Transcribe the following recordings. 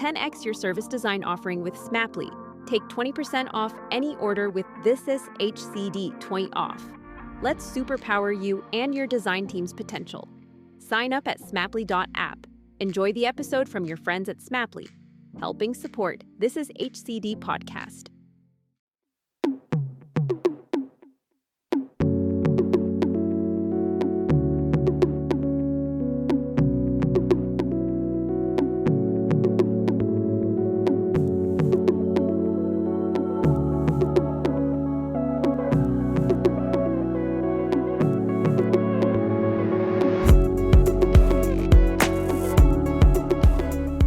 10x your service design offering with Smaply. Take 20% off any order with This Is HCD 20 off. Let's superpower you and your design team's potential. Sign up at smaply.app. Enjoy the episode from your friends at Smaply, helping support This Is HCD podcast.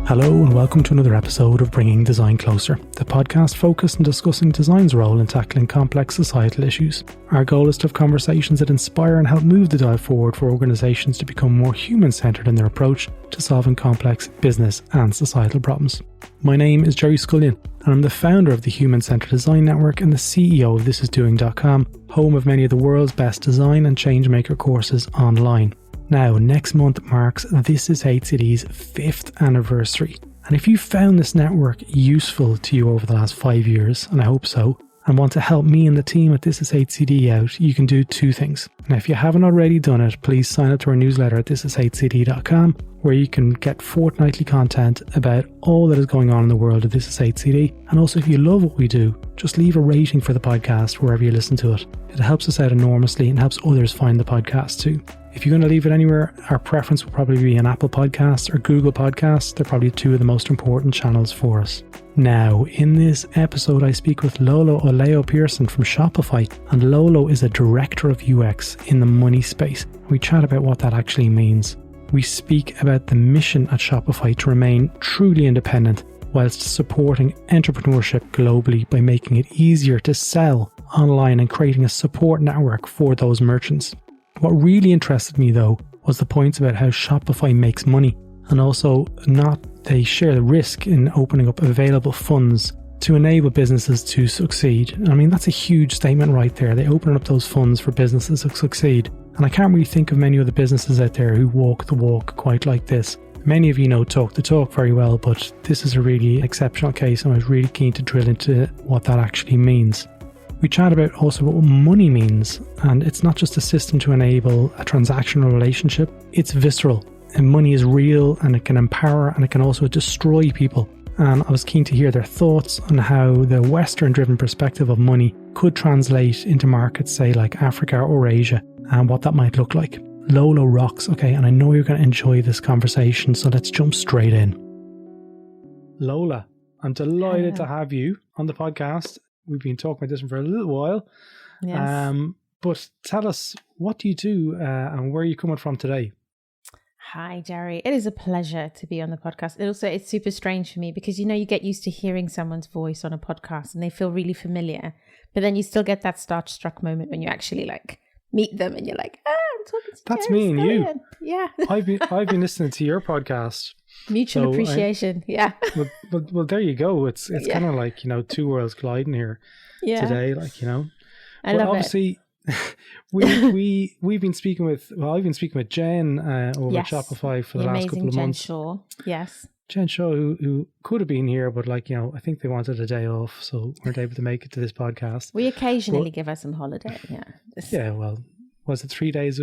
Hello and welcome to another episode of Bringing Design Closer, the podcast focused on discussing design's role in tackling complex societal issues. Our goal is to have conversations that inspire and help move the dial forward for organisations to become more human-centred in their approach to solving complex business and societal problems. My name is Gerry Scullion and I'm the founder of the Human-Centred Design Network and the CEO of thisisdoing.com, home of many of the world's best design and changemaker courses online. Now, next month marks This Is HCD's 5th anniversary. And if you found this network useful to you over the last 5 years, and I hope so, and want to help me and the team at This Is HCD out, you can do two things. Now, if you haven't already done it, please sign up to our newsletter at thisishcd.com, where you can get fortnightly content about all that is going on in the world of This Is HCD. And also, if you love what we do, just leave a rating for the podcast wherever you listen to it. It helps us out enormously and helps others find the podcast too. If you're going to leave it anywhere, our preference will probably be an Apple Podcasts or Google Podcasts. They're probably two of the most important channels for us. Now, in this episode, I speak with Lola Oyelayo-Pearson from Shopify, and Lola is a director of UX in the money space. We chat about what that actually means. We speak about the mission at Shopify to remain truly independent whilst supporting entrepreneurship globally by making it easier to sell online and creating a support network for those merchants. What really interested me though was the points about how Shopify makes money and also they share the risk in opening up available funds to enable businesses to succeed. I mean, that's a huge statement right there. They open up those funds for businesses to succeed. And I can't really think of many other businesses out there who walk the walk quite like this. Many of you know talk the talk very well, but this is a really exceptional case and I was really keen to drill into what that actually means. We chat about also what money means, and it's not just a system to enable a transactional relationship, it's visceral. And money is real and it can empower and it can also destroy people. And I was keen to hear their thoughts on how the Western-driven perspective of money could translate into markets, say like Africa or Asia, and what that might look like. Lola rocks, okay, and I know you're going to enjoy this conversation, so let's jump straight in. Lola, I'm delighted to have you on the podcast. We've been talking about this for a little while. Yes. But tell us, what do you do and where are you coming from today? Hi, Gerry. It is a pleasure to be on the podcast. And also, it's super strange for me because, you get used to hearing someone's voice on a podcast and they feel really familiar. But then you still get that starstruck moment when you actually meet them and you're like, I'm talking to That's Gerry me and Scullion. you. Yeah. I've been listening to your podcast. Mutual appreciation. Yeah. Well, there you go. It's kind of like, two worlds colliding here today, I love obviously, we've been speaking with, I've been speaking with Jen over at Shopify for the last couple of months. Jen Shaw. Yes. Jen Shaw, who could have been here, but I think they wanted a day off, so weren't able to make it to this podcast. We occasionally give her some holiday. Yeah. Yeah. Well, was it 3 days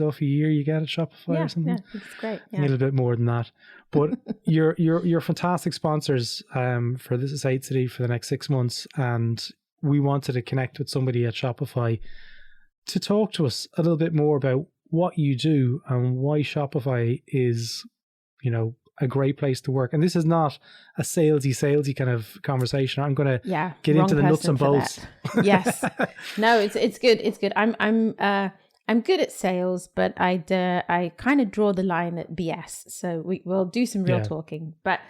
off a year you get at Shopify or something? Yeah, it's great. Yeah. A little bit more than that. But you're fantastic sponsors for This Is HCD for the next 6 months, and we wanted to connect with somebody at Shopify to talk to us a little bit more about what you do and why Shopify is, a great place to work. And this is not a salesy kind of conversation. I'm going to get into the nuts and bolts. Yes. No, it's good. It's good. I'm good at sales, but I kind of draw the line at BS. So we'll do some real talking. But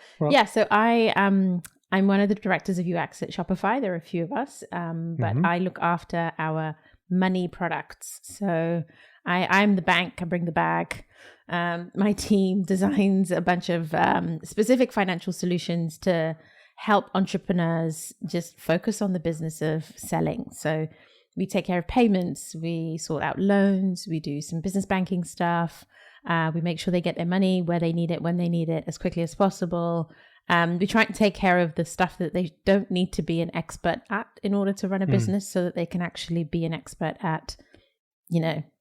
so I'm one of the directors of UX at Shopify. There are a few of us, but I look after our money products. So I'm the bank. I bring the bag. My team designs a bunch of specific financial solutions to help entrepreneurs just focus on the business of selling. So we take care of payments, we sort out loans, we do some business banking stuff. We make sure they get their money where they need it, when they need it, as quickly as possible. We try to take care of the stuff that they don't need to be an expert at in order to run a business, so that they can actually be an expert at,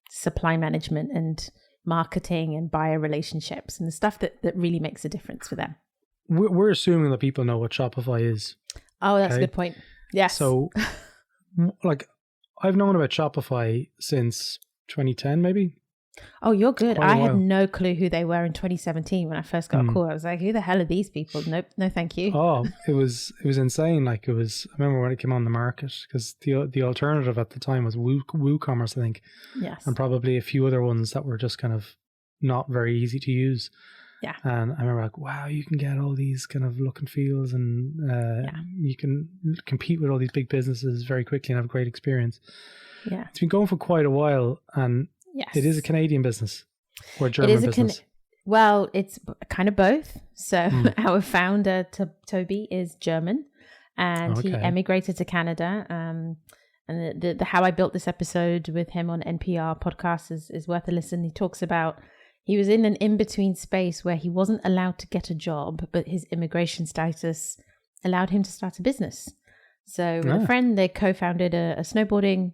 supply management and marketing and buyer relationships and the stuff that really makes a difference for them. We're assuming that people know what Shopify is. Oh, that's a good point. Yes. So, like, I've known about Shopify since 2010, maybe. Oh, you're good. I had no clue who they were in 2017 when I first got a call. I was like, who the hell are these people? Nope, no thank you. Oh, it was insane. Like, I remember when it came on the market, because the alternative at the time was WooCommerce, I think. Yes. And probably a few other ones that were just kind of not very easy to use. Yeah. And I remember like, wow, you can get all these kind of look and feels, and you can compete with all these big businesses very quickly and have a great experience. Yeah. It's been going for quite a while, and it is a Canadian business or a German business. Well, it's kind of both. So our founder, Toby, is German, and he emigrated to Canada. And the how I built this episode with him on NPR podcast is worth a listen. He talks about he was in an in-between space where he wasn't allowed to get a job, but his immigration status allowed him to start a business. So with a friend, they co-founded a snowboarding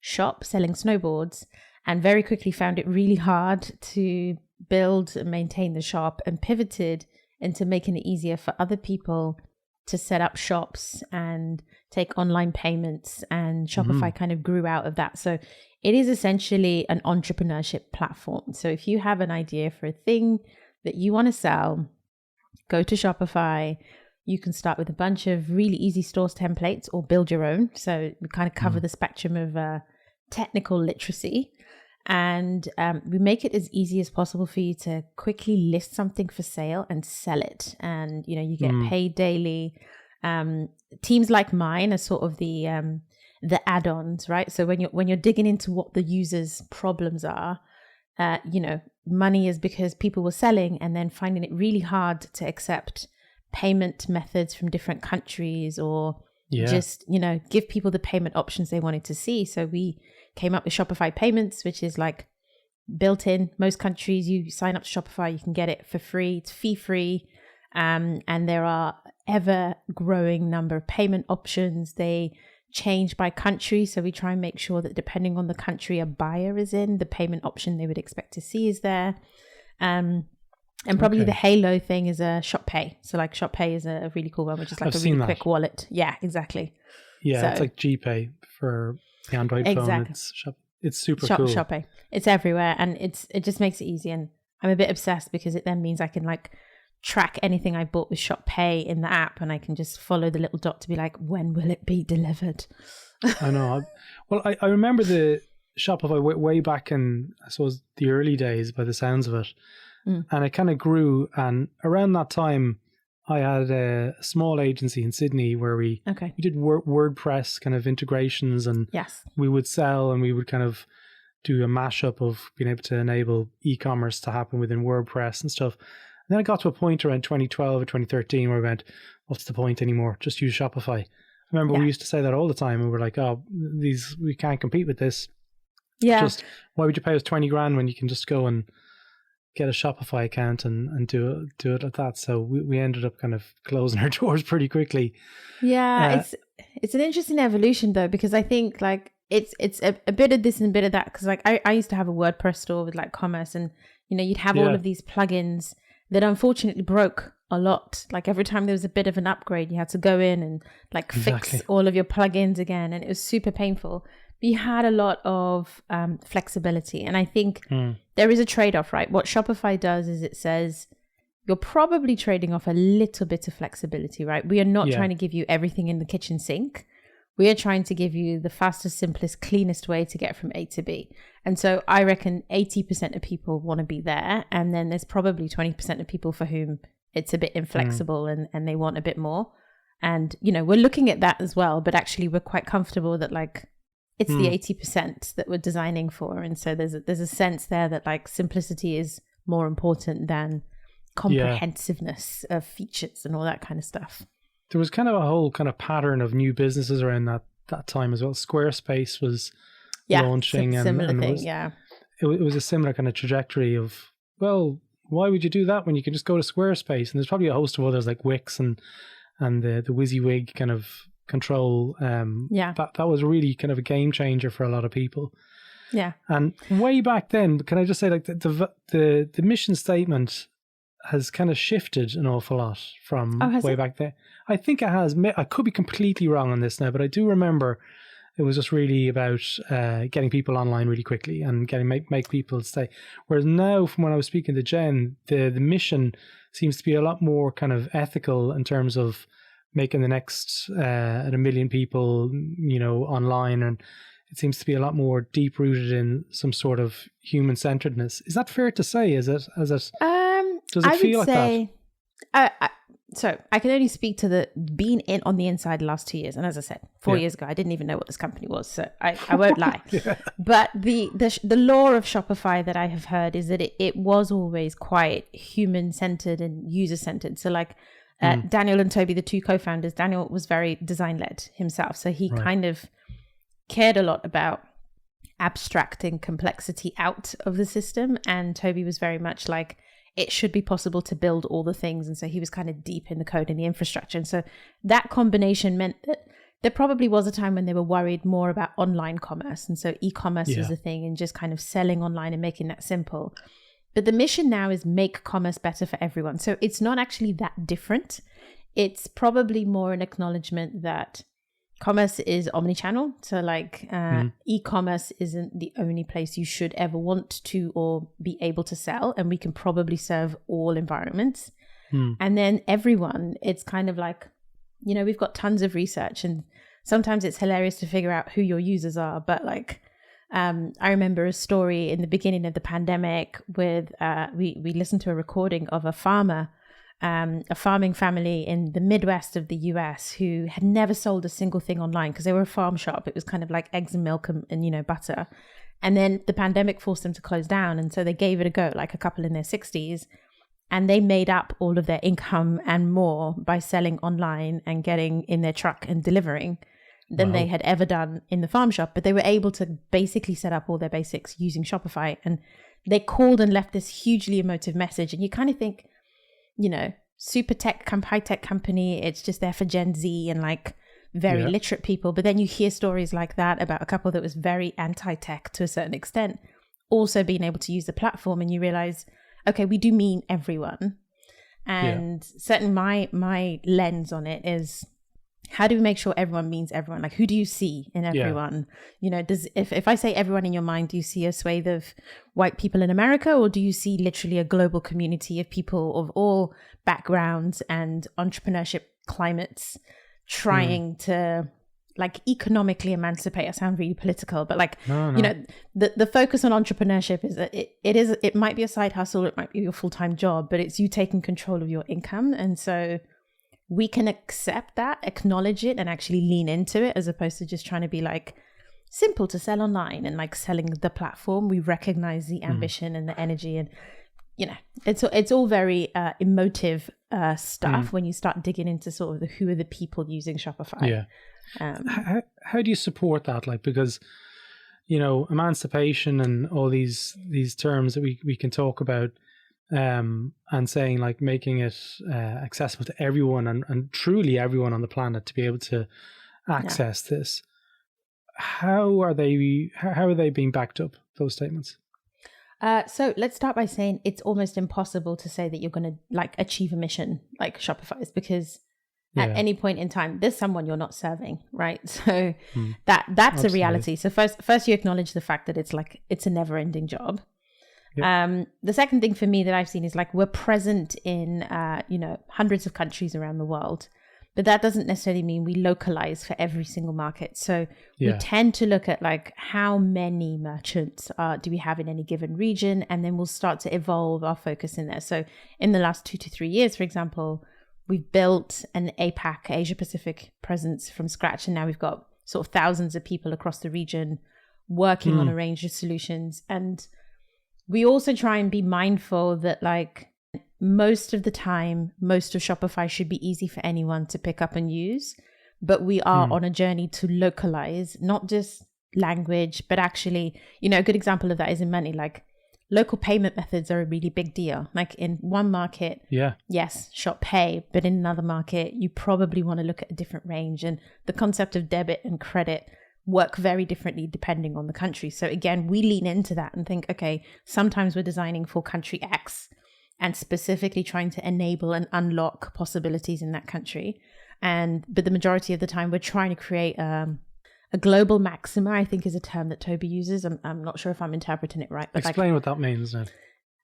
shop selling snowboards, and very quickly found it really hard to build and maintain the shop, and pivoted into making it easier for other people to set up shops and take online payments, and Shopify kind of grew out of that. So it is essentially an entrepreneurship platform. So if you have an idea for a thing that you want to sell, go to Shopify. You can start with a bunch of really easy stores templates or build your own. So we kind of cover the spectrum of technical literacy. And we make it as easy as possible for you to quickly list something for sale and sell it. And, you get paid daily. Teams like mine are sort of the add-ons, right? So when you're digging into what the user's problems are, money is because people were selling and then finding it really hard to accept payment methods from different countries, or just, give people the payment options they wanted to see. So we came up with Shopify Payments, which is like built in most countries. You sign up to Shopify, you can get it for free. It's fee-free. And there are ever growing number of payment options. They change by country. So we try and make sure that depending on the country a buyer is in, the payment option they would expect to see is there. And probably the halo thing is a Shop Pay. So like Shop Pay is a really cool one, which is like a really quick wallet. Yeah, exactly. Yeah, so, it's like GPay for the Android phone. It's super cool. Shop Pay. It's everywhere, and it just makes it easy. And I'm a bit obsessed because it then means I can like track anything I bought with Shop Pay in the app, and I can just follow the little dot to be like, when will it be delivered? I know. I remember the Shopify way back in, I suppose, the early days by the sounds of it. And it kind of grew. And around that time, I had a small agency in Sydney where we did WordPress kind of integrations, and we would sell, and we would kind of do a mashup of being able to enable e-commerce to happen within WordPress and stuff. And then I got to a point around 2012 or 2013 where we went, what's the point anymore? Just use Shopify. I remember we used to say that all the time. We were like, we can't compete with this. Yeah. Just, why would you pay us 20 grand when you can just go and get a Shopify account and do it like that? So we ended up kind of closing our doors pretty quickly. Yeah, it's an interesting evolution though, because I think like it's a bit of this and a bit of that, because like I used to have a WordPress store with like commerce, and you'd have all of these plugins that unfortunately broke a lot. Like every time there was a bit of an upgrade, you had to go in and like fix all of your plugins again, and it was super painful. But you had a lot of flexibility, and I think there is a trade-off, right? What Shopify does is it says you're probably trading off a little bit of flexibility, right? We are not trying to give you everything in the kitchen sink. We are trying to give you the fastest, simplest, cleanest way to get from A to B. And so I reckon 80% of people want to be there. And then there's probably 20% of people for whom it's a bit inflexible and they want a bit more. And, we're looking at that as well. But actually, we're quite comfortable that like it's the 80% that we're designing for. And so there's a sense there that like simplicity is more important than comprehensiveness of features and all that kind of stuff. There was kind of a whole kind of pattern of new businesses around that time as well. Squarespace was launching, similar and thing. it was a similar kind of trajectory of, well, why would you do that when you can just go to Squarespace? And there's probably a host of others like Wix and the WYSIWYG kind of control. That was really kind of a game changer for a lot of people. Yeah. And way back then, can I just say, like, the mission statement has kind of shifted an awful lot from way back there. I think it has. I could be completely wrong on this now, but I do remember it was just really about getting people online really quickly and make people stay. Whereas now, from when I was speaking to Jen, the mission seems to be a lot more kind of ethical in terms of making the next 1 million people, online, and it seems to be a lot more deep rooted in some sort of human centeredness. Is that fair to say? Does it feel like that? So I can only speak to the being in on the inside the last 2 years. And as I said, 4 years ago, I didn't even know what this company was. So I won't lie. But the lore of Shopify that I have heard is that it was always quite human centered and user centered. So like Daniel and Toby, the two co-founders, Daniel was very design led himself. So he kind of cared a lot about abstracting complexity out of the system, and Toby was very much like, it should be possible to build all the things, and so he was kind of deep in the code and the infrastructure. And so that combination meant that there probably was a time when they were worried more about online commerce, and so e-commerce was the thing, and just kind of selling online and making that simple. But the mission now is make commerce better for everyone. So it's not actually that different. It's probably more an acknowledgement that commerce is omnichannel. So like e-commerce isn't the only place you should ever want to or be able to sell. And we can probably serve all environments. And then everyone, it's kind of like, we've got tons of research, and sometimes it's hilarious to figure out who your users are. But like, I remember a story in the beginning of the pandemic with, we listened to a recording of a farming family in the Midwest of the US who had never sold a single thing online because they were a farm shop. It was kind of like eggs and milk and butter. And then the pandemic forced them to close down. And so they gave it a go, like a couple in their 60s. And they made up all of their income and more by selling online and getting in their truck and delivering than they had ever done in the farm shop. But they were able to basically set up all their basics using Shopify. And they called and left this hugely emotive message. And you kind of think, super tech, high tech company, it's just there for Gen Z and like very literate people. But then you hear stories like that about a couple that was very anti-tech to a certain extent, also being able to use the platform, and you realize, okay, we do mean everyone. And certainly my lens on it is, how do we make sure everyone means everyone? Like, who do you see in everyone? If I say everyone in your mind, do you see a swathe of white people in America, or do you see literally a global community of people of all backgrounds and entrepreneurship climates trying to like economically emancipate? I sound really political, but like, the focus on entrepreneurship is that it might be a side hustle, it might be your full-time job, but it's you taking control of your income. And so we can accept that, acknowledge it, and actually lean into it, as opposed to just trying to be like simple to sell online and like selling the platform. We recognize the ambition and the energy, and it's all very emotive stuff when you start digging into sort of who are the people using Shopify. How do you support that? Like, because emancipation and all these terms that we can talk about, and saying like making it accessible to everyone and truly everyone on the planet to be able to access this. How are they being backed up, those statements? So let's start by saying it's almost impossible to say that you're going to like achieve a mission like Shopify's, because at any point in time, there's someone you're not serving, right? So that's Absolutely. A reality. So first you acknowledge the fact that it's a never ending job. The second thing for me that I've seen is like, we're present in, hundreds of countries around the world, but that doesn't necessarily mean we localize for every single market. So we tend to look at like, how many merchants do we have in any given region? And then we'll start to evolve our focus in there. So in the last 2 to 3 years, for example, we've built an APAC, Asia Pacific presence from scratch. And now we've got sort of thousands of people across the region working on a range of solutions. And we also try and be mindful that like most of the time, most of Shopify should be easy for anyone to pick up and use. But we are on a journey to localize, not just language, but actually, a good example of that is in money. Like local payment methods are a really big deal. Like in one market, yes, Shop Pay, but in another market, you probably want to look at a different range. And the concept of debit and credit work very differently depending on the country. So again, we lean into that and think, okay, sometimes we're designing for country X and specifically trying to enable and unlock possibilities in that country. But the majority of the time, we're trying to create a global maxima, I think is a term that Toby uses. I'm not sure if I'm interpreting it right. But explain what that means then.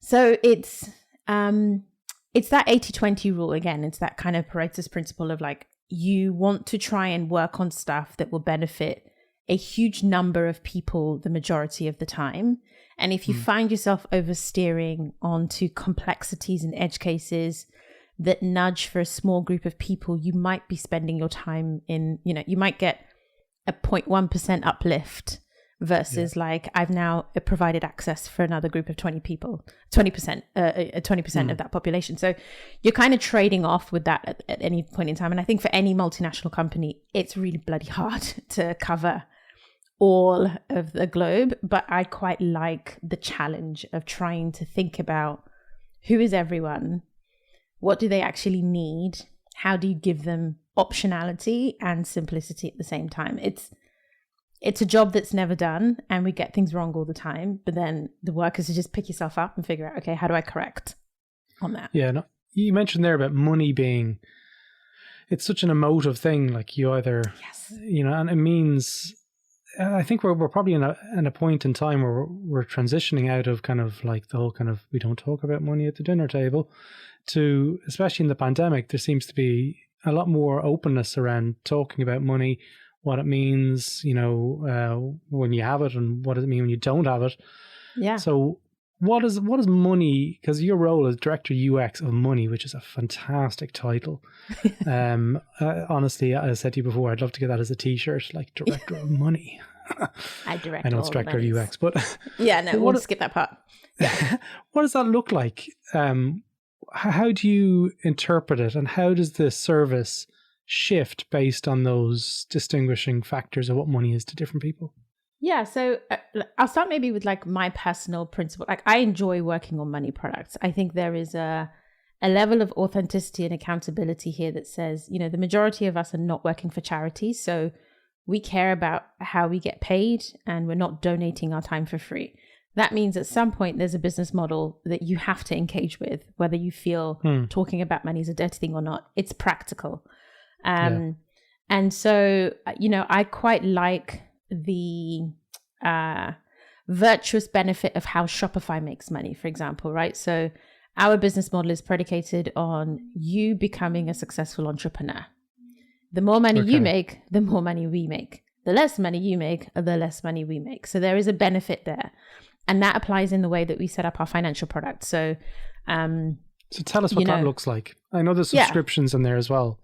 So it's that 80-20 rule again. It's that kind of Pareto's principle of like, you want to try and work on stuff that will benefit a huge number of people the majority of the time. And if you find yourself oversteering onto complexities and edge cases that nudge for a small group of people, you might be spending your time in, you might get a 0.1% uplift versus like, I've now provided access for another group of 20 people, 20% of that population. So you're kind of trading off with that at any point in time. And I think for any multinational company, it's really bloody hard to cover all of the globe. But I quite like the challenge of trying to think about who is everyone, what do they actually need, how do you give them optionality and simplicity at the same time. It's a job that's never done, and we get things wrong all the time. But then the work is to just pick yourself up and figure out, okay, how do I correct on that? Yeah, no, you mentioned there about money being, it's such an emotive thing. Like you either, and it means, I think we're probably in a point in time where we're transitioning out of kind of like the whole kind of, we don't talk about money at the dinner table, to, especially in the pandemic, there seems to be a lot more openness around talking about money, what it means, when you have it, and what does it mean when you don't have it. Yeah. So what is money? Because your role as Director UX of Money, which is a fantastic title. Honestly, as I said to you before, I'd love to get that as a T-shirt, like Director of Money. I direct. I know it's Director of UX, but yeah, no, we'll skip that part. Yeah. What does that look like? How do you interpret it, and how does the service shift based on those distinguishing factors of what money is to different people? Yeah, so I'll start maybe with like my personal principle. Like I enjoy working on money products. I think there is a level of authenticity and accountability here that says, the majority of us are not working for charities. So we care about how we get paid, and we're not donating our time for free. That means at some point there's a business model that you have to engage with, whether you feel talking about money is a dirty thing or not. It's practical. And so, I quite like the virtuous benefit of how Shopify makes money, for example, right? So our business model is predicated on you becoming a successful entrepreneur. The more money you make, the more money we make. The less money you make, the less money we make. So there is a benefit there. And that applies in the way that we set up our financial product. So tell us what that looks like. I know there's subscriptions in there as well.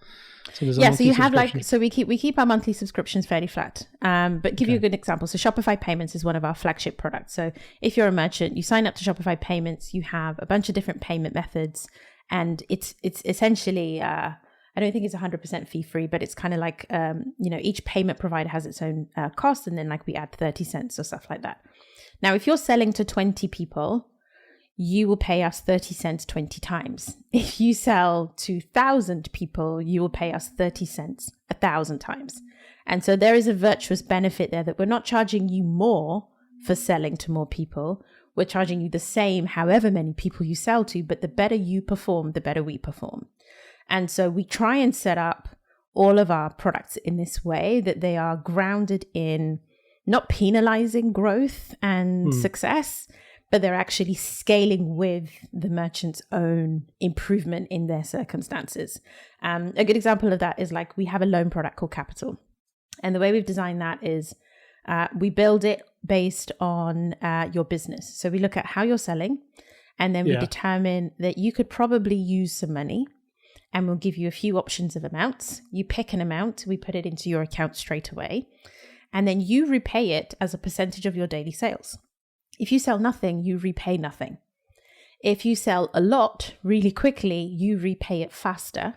So there's so you have we keep our monthly subscriptions fairly flat. But give you a good example. So Shopify Payments is one of our flagship products. So if you're a merchant, you sign up to Shopify Payments, you have a bunch of different payment methods, and it's essentially I don't think it's 100% fee free, but it's kind of like each payment provider has its own cost, and then like we add 30 cents or stuff like that. Now, if you're selling to 20 people, you will pay us 30 cents 20 times. If you sell to 1,000 people, you will pay us 30 cents 1,000 times. And so there is a virtuous benefit there that we're not charging you more for selling to more people. We're charging you the same however many people you sell to, but the better you perform, the better we perform. And so we try and set up all of our products in this way that they are grounded in not penalizing growth and success, but they're actually scaling with the merchant's own improvement in their circumstances. A good example of that is like we have a loan product called Capital. And the way we've designed that is we build it based on your business. So we look at how you're selling, and then we determine that you could probably use some money, and we'll give you a few options of amounts. You pick an amount, we put it into your account straight away, and then you repay it as a percentage of your daily sales. If you sell nothing, you repay nothing. If you sell a lot really quickly, you repay it faster.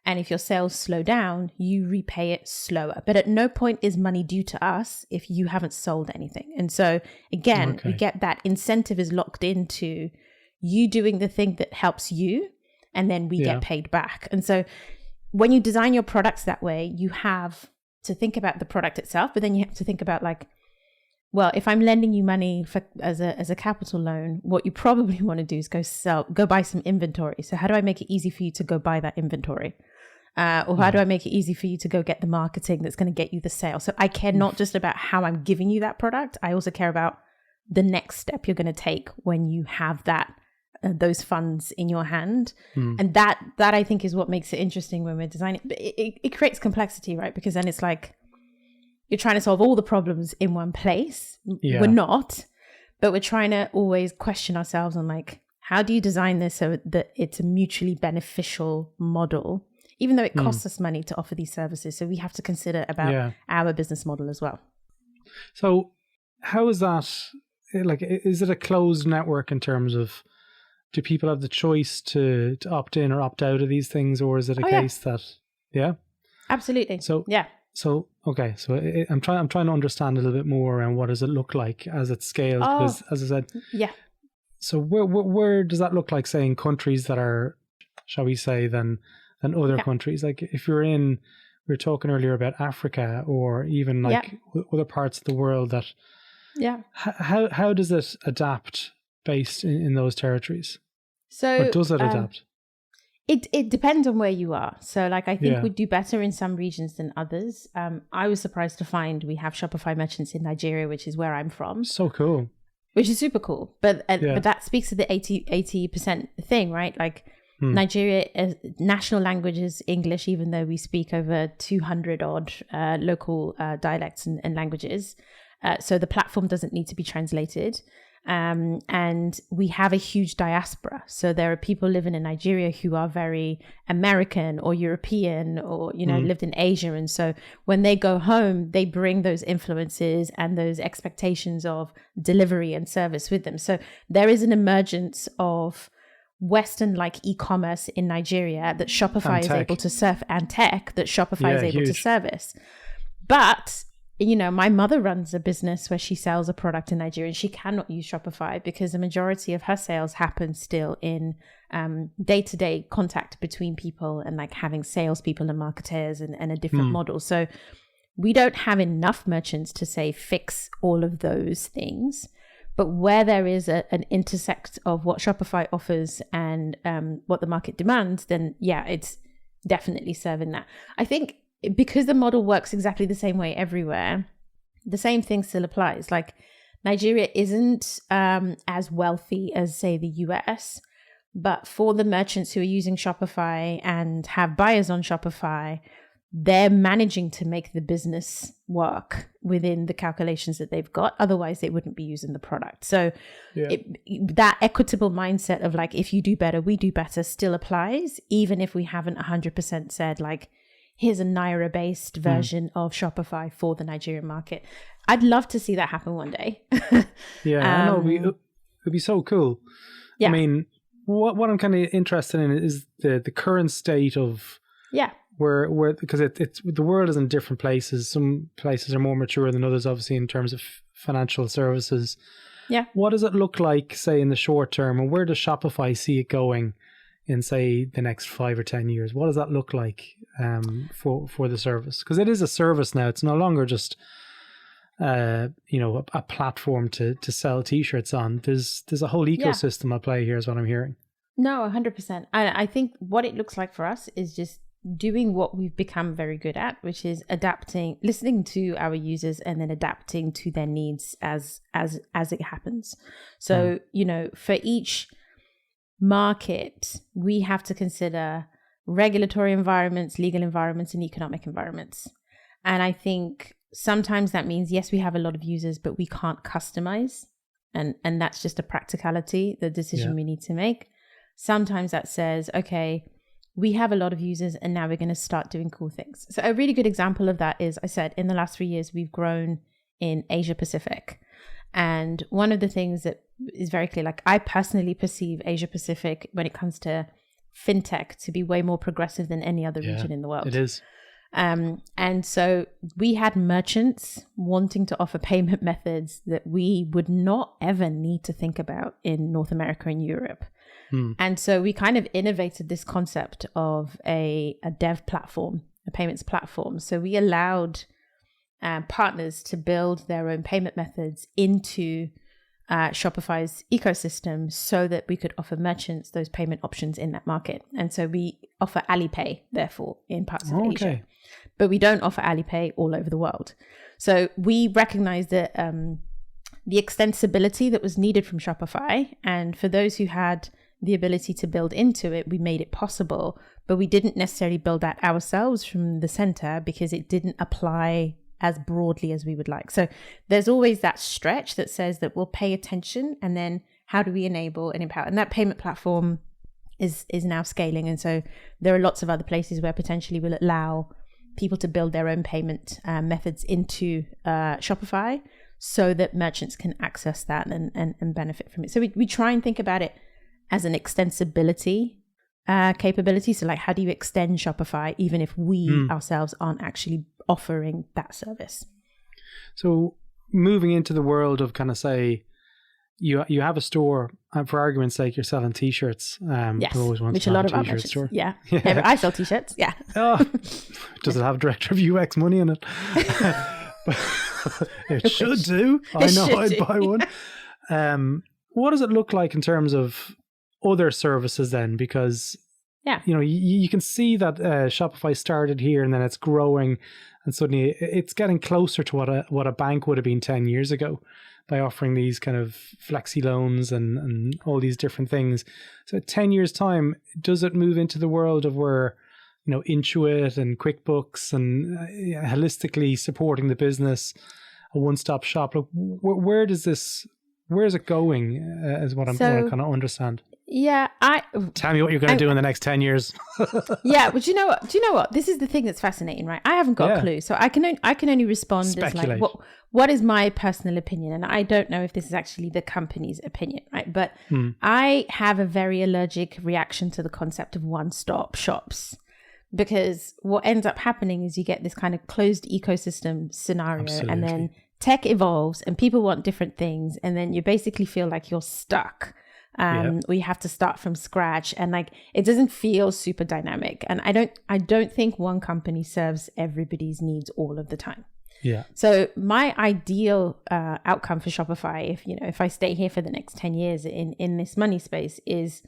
And if your sales slow down, you repay it slower. But at no point is money due to us if you haven't sold anything. And so again, we get that incentive is locked into you doing the thing that helps you, and then we get paid back. And so when you design your products that way, you have to think about the product itself, but then you have to think about like, well, if I'm lending you money as a capital loan, what you probably want to do is go buy some inventory. So how do I make it easy for you to go buy that inventory? Or how do I make it easy for you to go get the marketing that's going to get you the sale? So I care not just about how I'm giving you that product. I also care about the next step you're going to take when you have that those funds in your hand. And that I think is what makes it interesting when we're designing. But it creates complexity, right? Because then it's like you're trying to solve all the problems in one place. We're not, but we're trying to always question ourselves on like, how do you design this so that it's a mutually beneficial model, even though it costs us money to offer these services. So we have to consider about our business model as well. So how is that, like, is it a closed network in terms of, do people have the choice to opt in or opt out of these things, or is it a case that, Absolutely. Okay. So I'm trying to understand a little bit more around what does it look like as it scales, because as I said, so where does that look like, say, in countries that are, shall we say, than other countries? Like if we were talking earlier about Africa or even like other parts of the world that, how does it adapt based in those territories? So or does it adapt? It depends on where you are. So like I think we do better in some regions than others. I was surprised to find we have Shopify merchants in Nigeria, which is where I'm from. So cool. Which is super cool. But that speaks to the 80% thing, right? Like Nigeria, national language is English, even though we speak over 200 odd local dialects and languages. So the platform doesn't need to be translated. And we have a huge diaspora. So there are people living in Nigeria who are very American or European or, lived in Asia. And so when they go home, they bring those influences and those expectations of delivery and service with them. So there is an emergence of Western like e-commerce in Nigeria that Shopify is able to serve, and tech that Shopify is able to service. But my mother runs a business where she sells a product in Nigeria, and she cannot use Shopify because the majority of her sales happen still in day-to-day contact between people and like having salespeople and marketers and a different model. So we don't have enough merchants to say fix all of those things. But where there is an intersect of what Shopify offers and what the market demands, then it's definitely serving that. I think because the model works exactly the same way everywhere, the same thing still applies. Like Nigeria isn't as wealthy as, say, the US, but for the merchants who are using Shopify and have buyers on Shopify, they're managing to make the business work within the calculations that they've got. Otherwise, they wouldn't be using the product. So that equitable mindset of like, if you do better, we do better still applies, even if we haven't 100% said like, here's a Naira-based version of Shopify for the Nigerian market. I'd love to see that happen one day. I know. It'd be so cool. Yeah. I mean, what I'm kind of interested in is the current state of where because it's the world is in different places. Some places are more mature than others, obviously, in terms of financial services. Yeah. What does it look like, say, in the short term, and where does Shopify see it going in, say, the next 5 or 10 years? What does that look like for the service? Because it is a service now. It's no longer just a platform to sell t-shirts on. There's a whole ecosystem at play here, is what I'm hearing. No, 100%. I think what it looks like for us is just doing what we've become very good at, which is adapting, listening to our users and then adapting to their needs as it happens. So, for each market, we have to consider regulatory environments, legal environments, and economic environments. And I think sometimes that means, yes, we have a lot of users, but we can't customize. And that's just a practicality, the decision we need to make. Sometimes that says, okay, we have a lot of users and now we're going to start doing cool things. So a really good example of that is, I said, in the last 3 years, we've grown in Asia Pacific. And one of the things that is very clear, like I personally perceive Asia Pacific when it comes to fintech to be way more progressive than any other region in the world. It is. And so we had merchants wanting to offer payment methods that we would not ever need to think about in North America and Europe. And so we kind of innovated this concept of a dev platform, a payments platform. So we allowed partners to build their own payment methods into Shopify's ecosystem so that we could offer merchants those payment options in that market. And so we offer Alipay, therefore, in parts of Asia. But we don't offer Alipay all over the world. So we recognize that the extensibility that was needed from Shopify, and for those who had the ability to build into it, we made it possible, but we didn't necessarily build that ourselves from the center because it didn't apply as broadly as we would like. So there's always that stretch that says that we'll pay attention, and then how do we enable and empower? And that payment platform is now scaling. And so there are lots of other places where potentially we'll allow people to build their own payment methods into Shopify so that merchants can access that and benefit from it. So we try and think about it as an extensibility capability. So like, how do you extend Shopify even if we ourselves aren't actually offering that service? So moving into the world of kind of, say, you have a store, for argument's sake, you're selling t-shirts. Yes, always which a lot of our merchants, store. Yeah. I sell t-shirts, yeah. Does it have director of UX money in it? It should do. I know I'd buy one. What does it look like in terms of other services then? Because you can see that Shopify started here and then it's growing, and suddenly it's getting closer to what a bank would have been 10 years ago by offering these kind of flexi loans and all these different things. So 10 years time, does it move into the world of where, Intuit and QuickBooks and holistically supporting the business, a one-stop shop? Look, where is it going, is what I kind of understand. Yeah, tell me what you're going to do in the next 10 years. Yeah, but do you know what? This is the thing that's fascinating, right? I haven't got a clue, so I can only respond Speculate. as like what is my personal opinion, and I don't know if this is actually the company's opinion, right? But I have a very allergic reaction to the concept of one-stop shops, because what ends up happening is you get this kind of closed ecosystem scenario. Absolutely. And then tech evolves and people want different things, and then you basically feel like you're stuck. Or you have to start from scratch, and like it doesn't feel super dynamic. And I don't think one company serves everybody's needs all of the time. Yeah. So my ideal outcome for Shopify, if I stay here for the next 10 years in this money space, is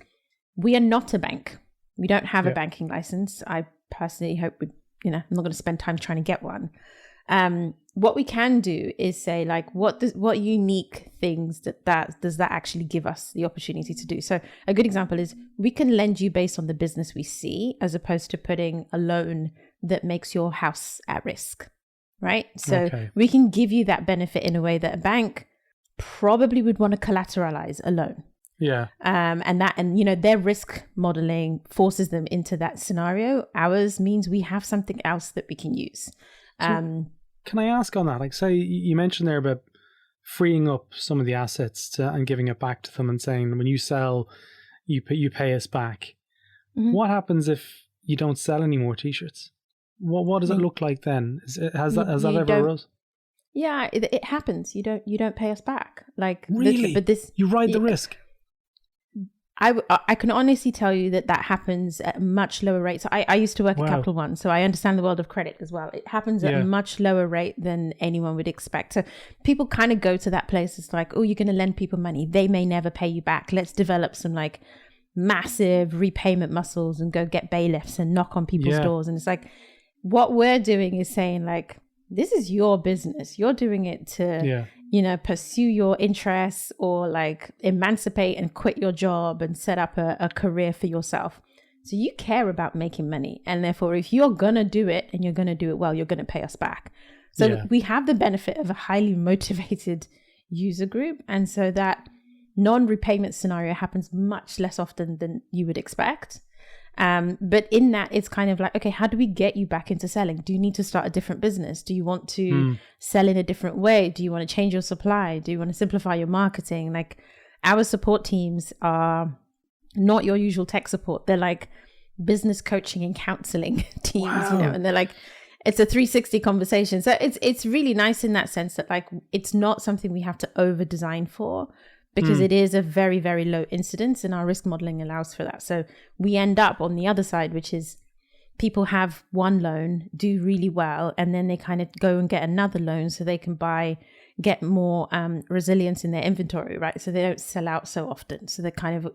we are not a bank. We don't have a banking license. I personally hope I'm not going to spend time trying to get one. What we can do is say, like, what unique things does that actually give us the opportunity to do? So a good example is we can lend you based on the business we see, as opposed to putting a loan that makes your house at risk, right? So we can give you that benefit in a way that a bank probably would want to collateralize a loan. Yeah. And their risk modeling forces them into that scenario. Ours means we have something else that we can use. Can I ask on that? Like, say you mentioned there about freeing up some of the assets and giving it back to them and saying, when you sell, you pay us back. Mm-hmm. What happens if you don't sell any more t-shirts? What does it look like then? Has that ever arose? Yeah, it happens. You don't pay us back. Like, really? But this, you ride the risk. I can honestly tell you that happens at a much lower rate. So I used to work at Capital One, so I understand the world of credit as well. It happens at a much lower rate than anyone would expect. So people kind of go to that place. It's like, oh, you're going to lend people money. They may never pay you back. Let's develop some like massive repayment muscles and go get bailiffs and knock on people's doors. And it's like, what we're doing is saying, like, this is your business. You're doing it to, pursue your interests or like emancipate and quit your job and set up a career for yourself. So you care about making money. And therefore, if you're going to do it and you're going to do it well, you're going to pay us back. So we have the benefit of a highly motivated user group. And so that non-repayment scenario happens much less often than you would expect. But in that, it's kind of like, okay, how do we get you back into selling? Do you need to start a different business? Do you want to sell in a different way? Do you want to change your supply? Do you want to simplify your marketing? Like, our support teams are not your usual tech support. They're like business coaching and counseling teams, and they're like, it's a 360 conversation. So it's really nice in that sense that like, it's not something we have to over design for, because it is a very, very low incidence, and our risk modeling allows for that. So we end up on the other side, which is people have one loan, do really well, and then they kind of go and get another loan so they can get more resilience in their inventory, right? So they don't sell out so often. So they're kind of,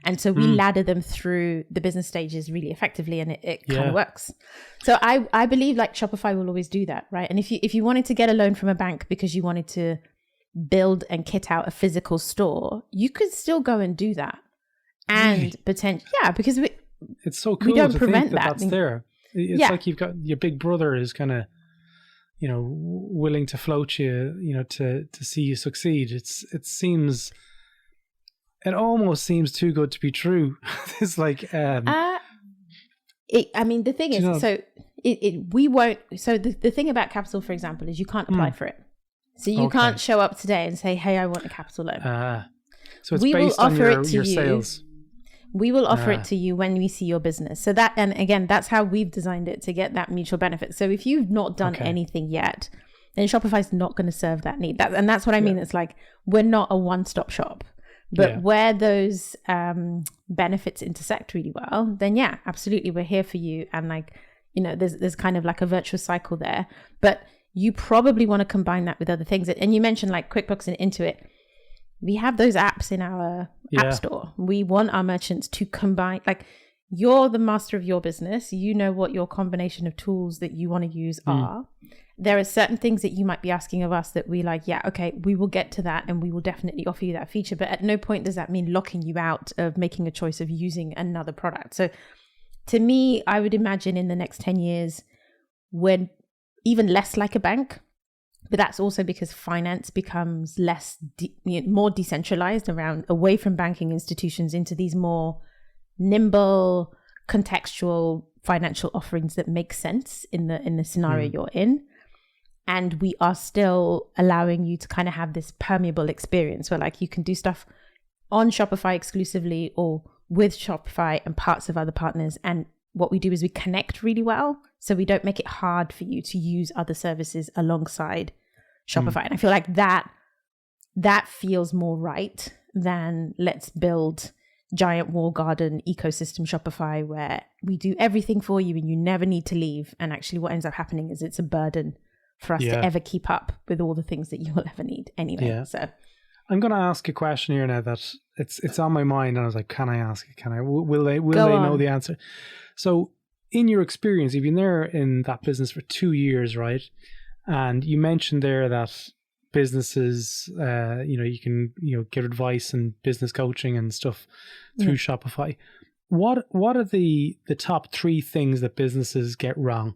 and so we ladder them through the business stages really effectively, and it kind of works. So I believe like Shopify will always do that, right? And if you wanted to get a loan from a bank because you wanted to build and kit out a physical store, you could still go and do that. And potentially, because it's so cool. We don't to prevent think that's there. It's like you've got your big brother is kind of, willing to float you, to see you succeed. It almost seems too good to be true. It's like, the thing is, we won't. So the thing about capital, for example, is you can't apply for it. So you can't show up today and say, "Hey, I want a capital loan." So it's based on your sales. We will offer it to you when we see your business. So that, and again, that's how we've designed it to get that mutual benefit. So if you've not done anything yet, then Shopify's not going to serve that need. And that's what I mean. It's like, we're not a one-stop shop, but where those benefits intersect really well, then absolutely, we're here for you. And like, there's kind of like a virtuous cycle there, but you probably want to combine that with other things. And you mentioned like QuickBooks and Intuit. We have those apps in our app store. We want our merchants to combine, like, you're the master of your business. You know what your combination of tools that you want to use are. There are certain things that you might be asking of us that we like, we will get to that, and we will definitely offer you that feature. But at no point does that mean locking you out of making a choice of using another product. So to me, I would imagine in the next 10 years, we're even less like a bank. But that's also because finance becomes more decentralized away from banking institutions into these more nimble, contextual financial offerings that make sense in the scenario you're in. And we are still allowing you to kind of have this permeable experience where like you can do stuff on Shopify exclusively or with Shopify and parts of other partners. And what we do is we connect really well. So we don't make it hard for you to use other services alongside Shopify. And I feel like that feels more right than let's build giant wall garden ecosystem Shopify where we do everything for you and you never need to leave. And actually what ends up happening is it's a burden for us to ever keep up with all the things that you will ever need anyway. Yeah. So I'm going to ask a question here now that it's on my mind, and I was like, can I ask it? Will they know the answer? So in your experience, you've been there in that business for 2 years, right? And you mentioned there that businesses, you can get advice and business coaching and stuff through Shopify. What are the top 3 things that businesses get wrong,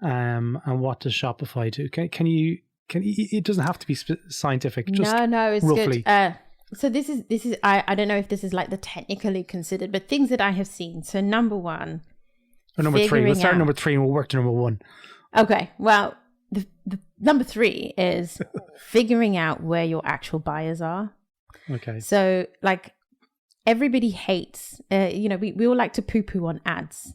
and what does Shopify do? Can you? It doesn't have to be scientific. Just no, it's roughly. Good. So this is I don't know if this is like the technically considered, but things that I have seen. So number 1, or number 3. We'll start number 3 and we'll work to number 1. Okay. Well, the number 3 is figuring out where your actual buyers are. Okay. So like everybody hates, we all like to poo-poo on ads,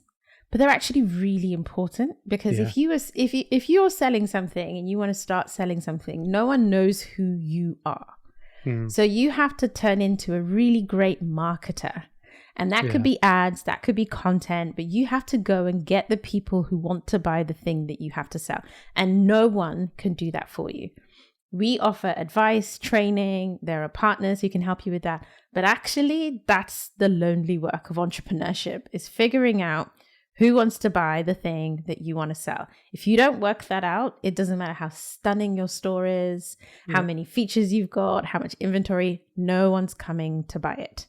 but they're actually really important because if you're selling something and you want to start selling something, no one knows who you are. So you have to turn into a really great marketer. And that could be ads, that could be content, but you have to go and get the people who want to buy the thing that you have to sell. And no one can do that for you. We offer advice, training, there are partners who can help you with that. But actually, that's the lonely work of entrepreneurship, is figuring out who wants to buy the thing that you want to sell. If you don't work that out, it doesn't matter how stunning your store is, how many features you've got, how much inventory, no one's coming to buy it.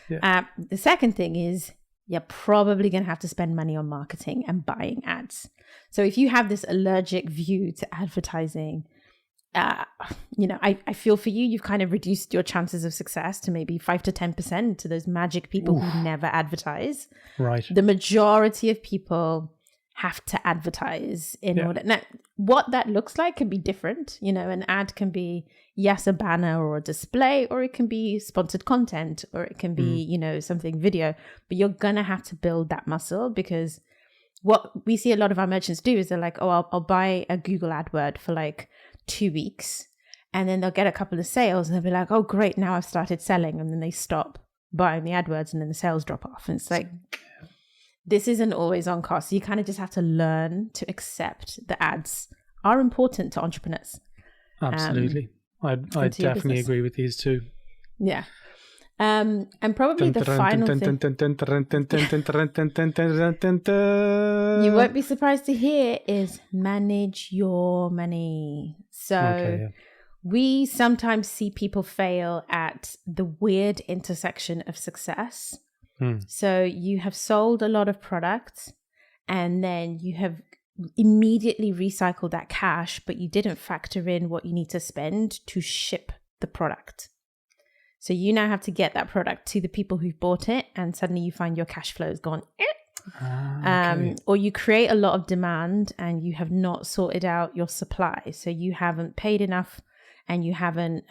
Yeah. The second thing is you're probably going to have to spend money on marketing and buying ads. So if you have this allergic view to advertising, I feel for you, you've kind of reduced your chances of success to maybe 5 to 10% to those magic people who never advertise. Right. The majority of people have to advertise in order. Now, what that looks like can be different. You know, an ad can be, yes, a banner or a display, or it can be sponsored content, or it can be, you know, something video. But you're going to have to build that muscle, because what we see a lot of our merchants do is they're like, oh, I'll buy a Google AdWord for like 2 weeks, and then they'll get a couple of sales and they'll be like, oh, great, now I've started selling. And then they stop buying the AdWords and then the sales drop off. And it's like, this isn't always on cost. So you kind of just have to learn to accept the ads are important to entrepreneurs. Absolutely. I definitely agree with these two. Yeah. And probably the final thing you won't be surprised to hear is manage your money. So we sometimes see people fail at the weird intersection of success. So you have sold a lot of products and then you have immediately recycled that cash, but you didn't factor in what you need to spend to ship the product. So you now have to get that product to the people who've bought it, and suddenly you find your cash flow is gone. Or you create a lot of demand and you have not sorted out your supply. So you haven't paid enough and you haven't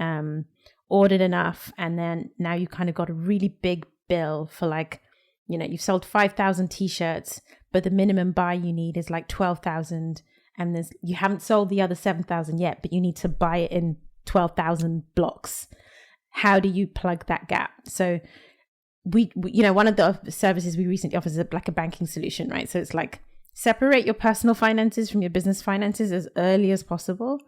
ordered enough. And then now you kind of got a really big bill for like, you know, you've sold 5,000 t-shirts, but the minimum buy you need is like 12,000. And you haven't sold the other 7,000 yet, but you need to buy it in 12,000 blocks. How do you plug that gap? So we you know, one of the services we recently offered is like a banking solution, right? So it's like separate your personal finances from your business finances as early as possible,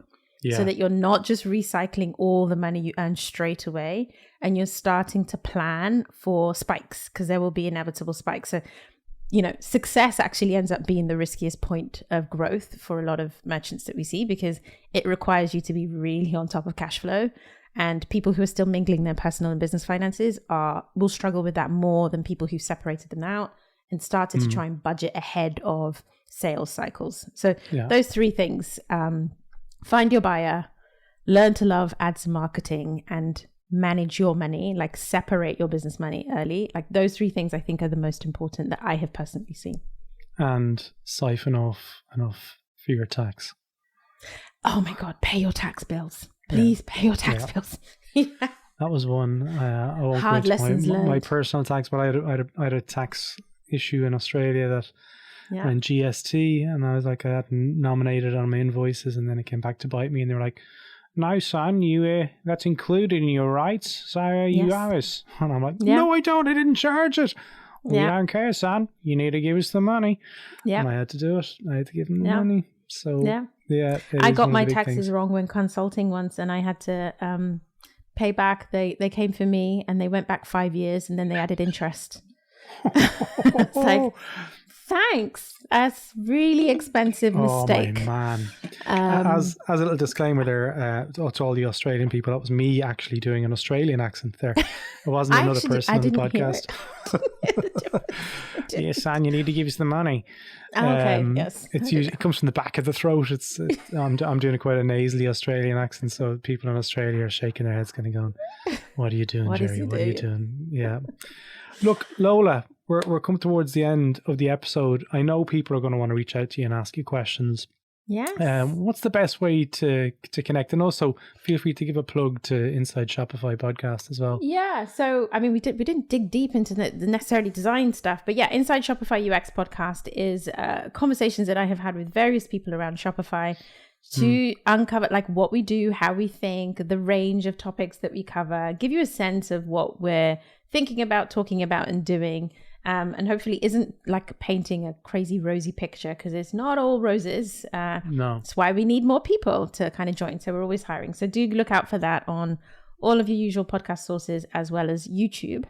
so that you're not just recycling all the money you earn straight away, and you're starting to plan for spikes, because there will be inevitable spikes. So, you know, success actually ends up being the riskiest point of growth for a lot of merchants that we see, because it requires you to be really on top of cash flow. And people who are still mingling their personal and business finances will struggle with that more than people who separated them out and started to try and budget ahead of sales cycles. So those three things, find your buyer, learn to love ads and marketing, and manage your money, like separate your business money early. Like those three things I think are the most important that I have personally seen. And siphon off enough for your tax. Oh my God, pay your tax bills. Please pay your tax bills. That was one. I won't hard lessons learned. My personal tax, but I had a tax issue in Australia that and GST, and I was like, I hadn't nominated on my invoices, and then it came back to bite me, and they were like, "No, son, you that's included in your rights, so you have it." And I'm like, "No, I don't. I didn't charge it." We don't care, son. You need to give us the money. And I had to do it. I had to give them the money. So I got my taxes wrong when consulting once, and I had to pay back. They came for me, and they went back 5 years, and then they added interest. It's like, thanks. That's really expensive mistake. Oh my man! As a little disclaimer there, to all the Australian people, that was me actually doing an Australian accent there. It wasn't another person on the podcast. Yes, son, you need to give us the money. Okay, yes. It comes from the back of the throat. I'm doing quite a nasally Australian accent, so people in Australia are shaking their heads, kind of going, "What are you doing, Gerry? What are you doing?" Yeah. Look, Lola, we're coming towards the end of the episode. I know people are going to want to reach out to you and ask you questions. Yes. What's the best way to connect? And also feel free to give a plug to Inside Shopify podcast as well. Yeah. So, I mean, we didn't dig deep into the necessarily design stuff, but yeah, Inside Shopify UX podcast is conversations that I have had with various people around Shopify to uncover like what we do, how we think, the range of topics that we cover, give you a sense of what we're thinking about, talking about, and doing. And hopefully isn't like painting a crazy rosy picture, because it's not all roses. No. That's why we need more people to kind of join. So we're always hiring. So do look out for that on all of your usual podcast sources as well as YouTube.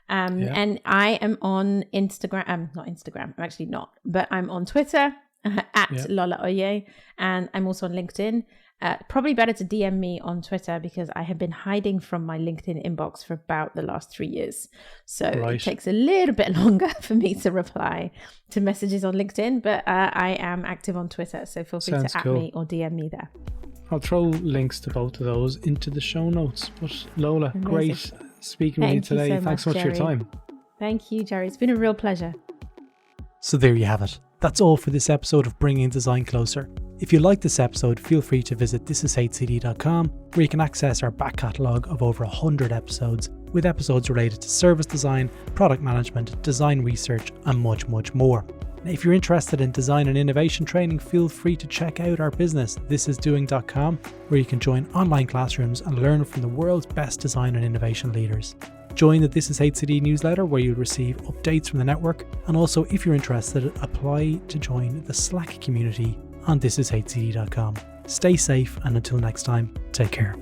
And I am on Instagram. Not Instagram. I'm actually not. But I'm on Twitter at Lola Oye. And I'm also on LinkedIn. Probably better to DM me on Twitter, because I have been hiding from my LinkedIn inbox for about the last 3 years. So it takes a little bit longer for me to reply to messages on LinkedIn, but I am active on Twitter. So feel free to at me or DM me there. I'll throw links to both of those into the show notes. But Lola, Amazing. Great speaking with you today. Thanks so much for your time. Thank you, Gerry. It's been a real pleasure. So there you have it. That's all for this episode of Bringing Design Closer. If you like this episode, feel free to visit thisishcd.com, where you can access our back catalogue of over 100 episodes, with episodes related to service design, product management, design research, and much, much more. Now, if you're interested in design and innovation training, feel free to check out our business, thisisdoing.com, where you can join online classrooms and learn from the world's best design and innovation leaders. Join the This Is HCD newsletter, where you'll receive updates from the network, and also, if you're interested, apply to join the Slack community on thisishcd.com. Stay safe, and until next time, take care.